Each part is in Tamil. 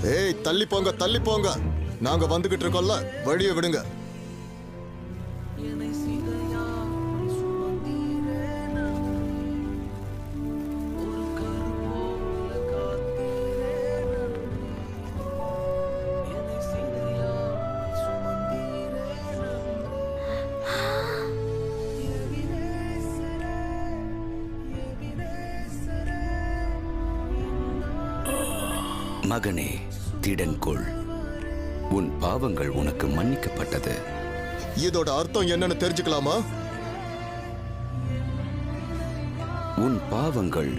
ஏய் தள்ளி போங்க தள்ளி போங்க, நாங்க வந்துகிட்டு இருக்கோம்ல, வழியை விடுங்க. மகனே, திடன்கொள், உன் பாவங்கள் உனக்கு மன்னிக்கப்பட்டது. இதோட அர்த்தம் என்னன்னு தெரிஞ்சுக்கலாமா? உன் பாவங்கள்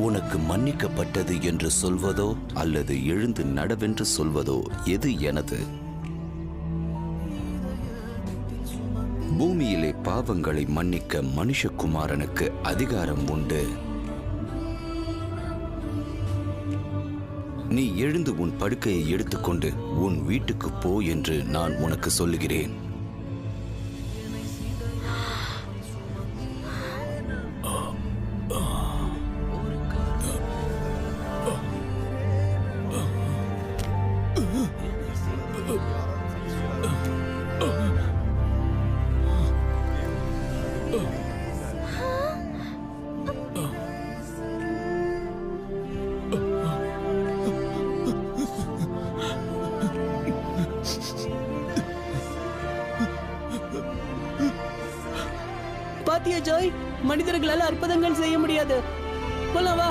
உனக்கு மன்னிக்கப்பட்டது என்று சொல்வதோ அல்லது எழுந்து நடவென்று சொல்வதோ எது எனது? பூமியிலே பாவங்களை மன்னிக்க மனுஷகுமாரனுக்கு அதிகாரம் உண்டு. நீ எழுந்து உன் படுக்கையை எடுத்துக்கொண்டு உன் வீட்டுக்கு போ என்று நான் உனக்கு சொல்லுகிறேன். பாத்தியா ஜாய், மனிதர்களால் அற்புதங்கள் செய்ய முடியாது. போலாம் வா.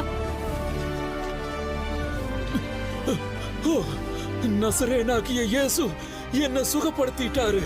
நசரேயனாகிய இயேசு என்ன சுகப்படுத்திட்டாரு.